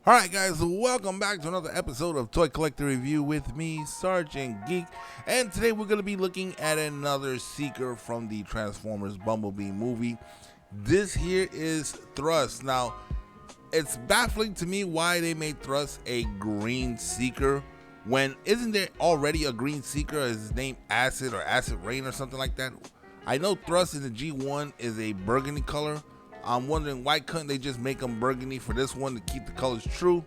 Alright guys, welcome back to another episode of Toy Collector Review with me, Sergeant Geek. And today we're going to be looking at another Seeker from the Transformers Bumblebee movie. This here is Thurst. Now, it's baffling to me why they made Thurst a green Seeker when isn't there already a green Seeker? Is his name Acid or Acid Rain or something like that? I know Thurst in the G1 is a burgundy color. I'm wondering why couldn't they just make them burgundy for this one to keep the colors true,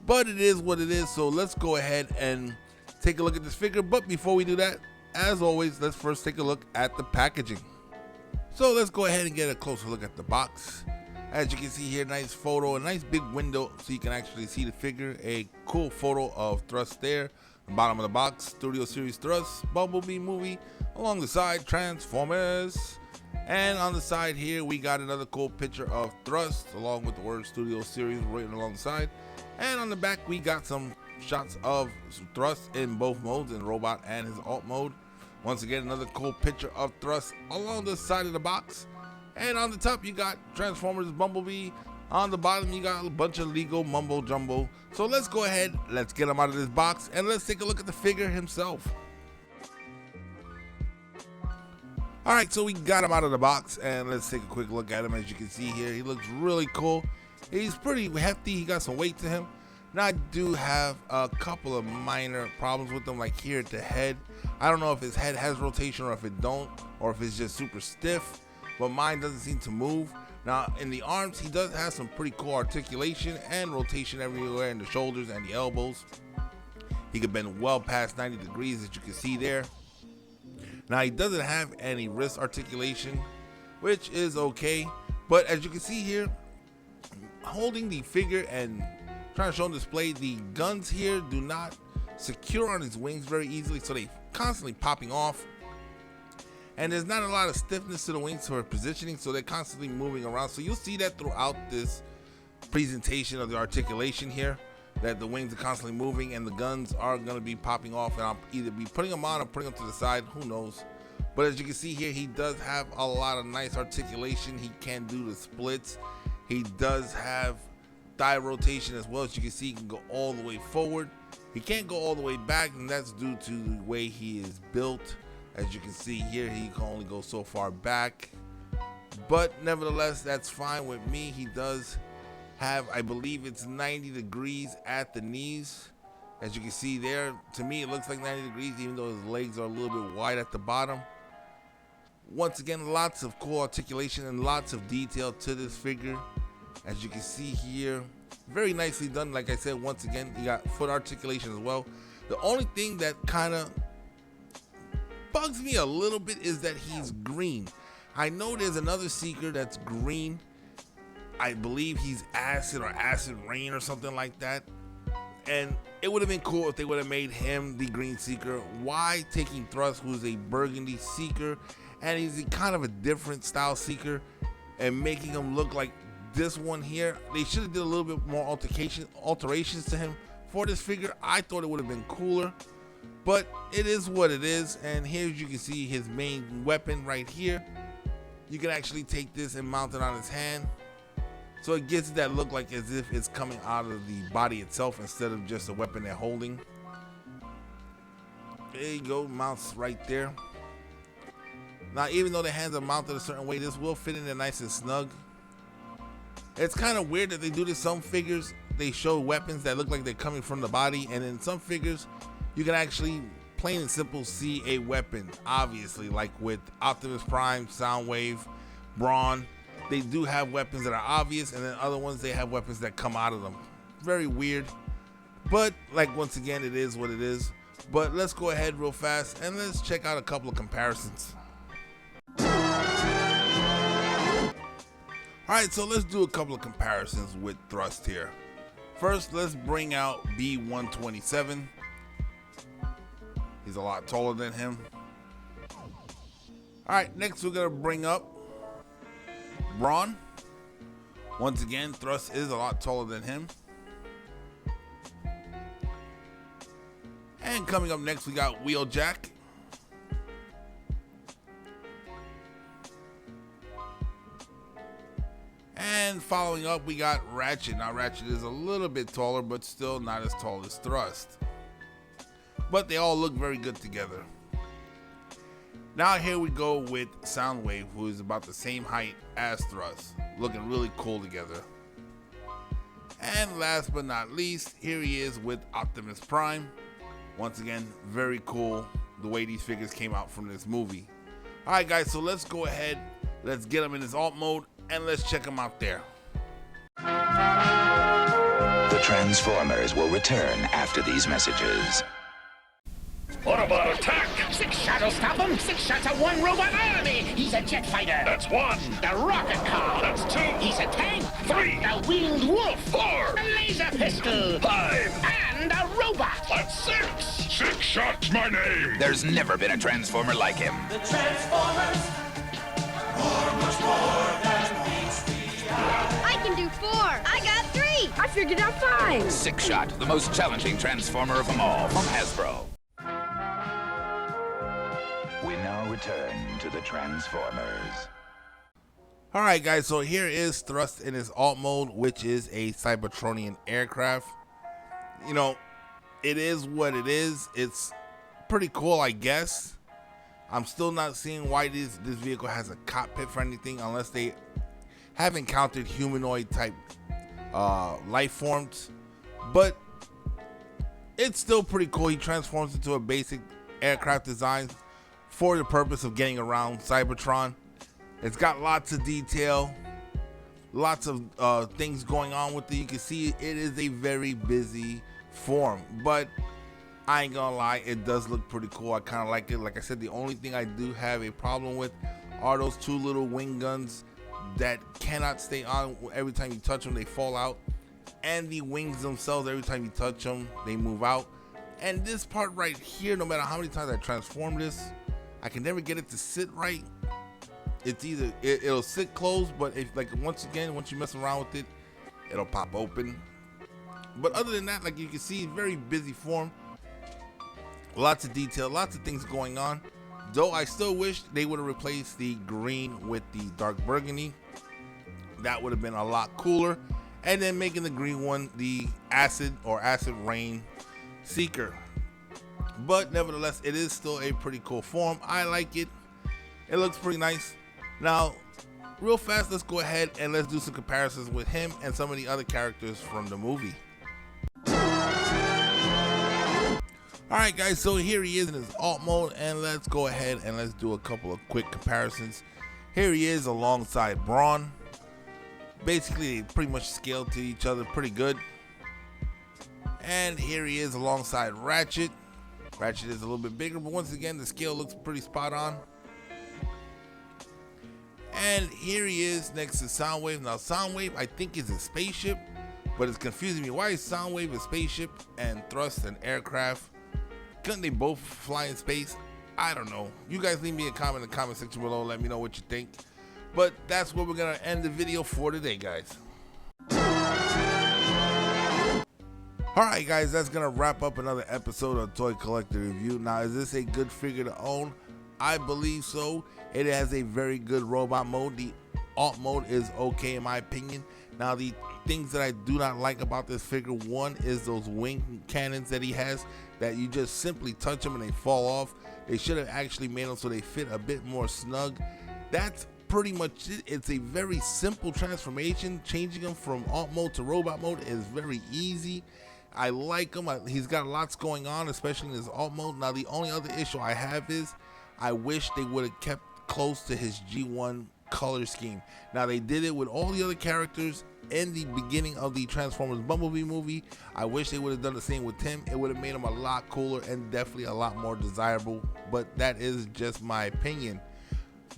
but it is what it is. So let's go ahead and take a look at this figure. But before we do that, as always, let's first take a look at the packaging. So let's go ahead and get a closer look at the box. As you can see here, nice photo, a nice big window so you can actually see the figure. A cool photo of Thurst there. The bottom of the box, Studio Series Thurst, Bumblebee movie. Along the side, Transformers. And on the side here, we got another cool picture of Thurst along with the word Studio Series written alongside. And on the back, we got some shots of Thurst in both modes, in robot and his alt mode. Once again, another cool picture of Thurst along the side of the box. And on the top, you got Transformers Bumblebee. On the bottom, you got a bunch of Lego mumbo jumbo. So let's go ahead, let's get him out of this box, and let's take a look at the figure himself. Alright, so we got him out of the box, and let's take a quick look at him. As you can see here, he looks really cool. He's pretty hefty, he got some weight to him. Now I do have a couple of minor problems with him, like here at the head. I don't know if his head has rotation or if it don't, or if it's just super stiff, but mine doesn't seem to move. Now in the arms, he does have some pretty cool articulation and rotation everywhere in the shoulders and the elbows. He could bend well past 90 degrees, as you can see there. Now he doesn't have any wrist articulation, which is okay, but as you can see here, holding the figure and trying to show on display, the guns here do not secure on his wings very easily, so they constantly popping off, and there's not a lot of stiffness to the wings for positioning, so they're constantly moving around. So you'll see that throughout this presentation of the articulation here, that the wings are constantly moving and the guns are going to be popping off, and I'll either be putting them on or putting them to the side, who knows. But as you can see here, he does have a lot of nice articulation. He can do the splits. He does have thigh rotation as well. As you can see, he can go all the way forward. He can't go all the way back, and that's due to the way he is built. As you can see here, he can only go so far back, but nevertheless, that's fine with me. He does have, I believe it's 90 degrees at the knees. As you can see there, to me it looks like 90 degrees, even though his legs are a little bit wide at the bottom. Once again, lots of cool articulation and lots of detail to this figure. As you can see here, very nicely done. Like I said, once again, you got foot articulation as well. The only thing that kind of bugs me a little bit is that he's green. I know there's another Seeker that's green. I believe he's Acid or Acid Rain or something like that. And it would have been cool if they would have made him the green Seeker. Why taking Thurst, who's a burgundy Seeker, and he's kind of a different style Seeker, and making him look like this one here? They should have did a little bit more alterations to him for this figure. I thought it would have been cooler, but it is what it is. And here you can see his main weapon right here. You can actually take this and mount it on his hand, so it gives that look like as if it's coming out of the body itself instead of just a weapon they're holding. There you go, mounts right there. Now, even though the hands are mounted a certain way, this will fit in there nice and snug. It's kind of weird that they do this. Some figures, they show weapons that look like they're coming from the body, and in some figures, you can actually plain and simple see a weapon, obviously, like with Optimus Prime, Soundwave, Brawn. They do have weapons that are obvious, and then other ones, they have weapons that come out of them. Very weird, but like, once again, it is what it is. But let's go ahead real fast and let's check out a couple of comparisons. Alright, so let's do a couple of comparisons with Thurst here. First, let's bring out B127. He's a lot taller than him. Alright, next we're going to bring up Brawn. Once again, Thurst is a lot taller than him. And coming up next, we got Wheeljack. And following up, we got Ratchet. Now Ratchet is a little bit taller, but still not as tall as Thurst. But they all look very good together. Now here we go with Soundwave, who is about the same height as Thurst, looking really cool together. And last but not least, here he is with Optimus Prime. Once again, very cool the way these figures came out from this movie. Alright guys, so let's go ahead, let's get him in his alt mode, and let's check him out there. The Transformers will return after these messages. Autobot attack! 6 shots will stop him. 6 shots at one robot army. He's a jet fighter. That's 1. The rocket car. That's 2. He's a tank. 3. The winged wolf. 4. A laser pistol. 5. And a robot. That's 6. 6 shots my name. There's never been a Transformer like him. The Transformers are much more than meets the eye. I can do 4. I got 3. I figured out 5. 6 Shot, the most challenging Transformer of them all, from Hasbro. We now return to the Transformers. Alright guys, so here is Thurst in his alt mode, which is a Cybertronian aircraft. You know, it is what it is. It's pretty cool, I guess. I'm still not seeing why this vehicle has a cockpit for anything, unless they have encountered humanoid type life forms. But it's still pretty cool. He transforms into a basic aircraft design for the purpose of getting around Cybertron. It's got lots of detail, lots of things going on with it. You can see it is a very busy form, but I ain't gonna lie, it does look pretty cool. I kind of like it. Like I said, the only thing I do have a problem with are those 2 little wing guns that cannot stay on. Every time you touch them, they fall out, and the wings themselves, every time you touch them, they move out. And this part right here, no matter how many times I transform this, I can never get it to sit right. It's either it'll sit closed, but if once you mess around with it, it'll pop open. But other than that, like you can see, very busy form, lots of detail, lots of things going on. Though I still wish they would have replaced the green with the dark burgundy. That would have been a lot cooler. And then making the green one the acid rain seeker. But nevertheless, it is still a pretty cool form. I like it. It looks pretty nice. Now, real fast, let's go ahead and let's do some comparisons with him and some of the other characters from the movie. Alright guys, so here he is in his alt mode, and let's go ahead and let's do a couple of quick comparisons. Here he is alongside Brawn. Basically, they pretty much scale to each other pretty good. And here he is alongside Ratchet. Ratchet is a little bit bigger, but once again, the scale looks pretty spot on. And here he is next to Soundwave. Now, Soundwave, I think, is a spaceship, but it's confusing me. Why is Soundwave a spaceship and Thurst an aircraft? Couldn't they both fly in space? I don't know. You guys leave me a comment in the comment section below. Let me know what you think. But that's where we're going to end the video for today, guys. Alright guys, that's going to wrap up another episode of Toy Collector Review. Now, is this a good figure to own? I believe so. It has a very good robot mode. The alt mode is okay in my opinion. Now, the things that I do not like about this figure, one is those wing cannons that he has that you just simply touch them and they fall off. They should have actually made them so they fit a bit more snug. That's pretty much it. It's a very simple transformation. Changing him from alt mode to robot mode is very easy. I like him. He's got lots going on, especially in his alt mode. Now, the only other issue I have is I wish they would have kept close to his G1 color scheme. Now, they did it with all the other characters in the beginning of the Transformers BumbleBee movie. I wish they would have done the same with him. It would have made him a lot cooler and definitely a lot more desirable, but that is just my opinion.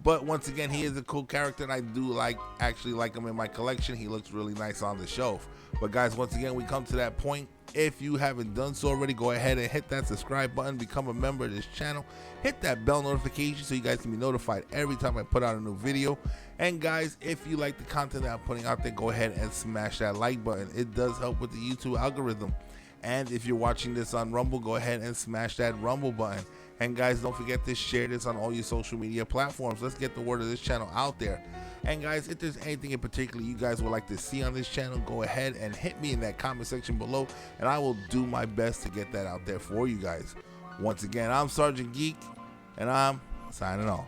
But once again, he is a cool character, and I do actually like him in my collection. He looks really nice on the shelf. But guys, once again, we come to that point. If you haven't done so already, go ahead and hit that subscribe button, become a member of this channel, hit that bell notification so you guys can be notified every time I put out a new video. And guys, if you like the content that I'm putting out there, go ahead and smash that like button. It does help with the YouTube algorithm. And if you're watching this on Rumble, go ahead and smash that Rumble button. And guys, don't forget to share this on all your social media platforms. Let's get the word of this channel out there. And guys, if there's anything in particular you guys would like to see on this channel, go ahead and hit me in that comment section below, and I will do my best to get that out there for you guys. Once again, I'm Sergeant Geek, and I'm signing off.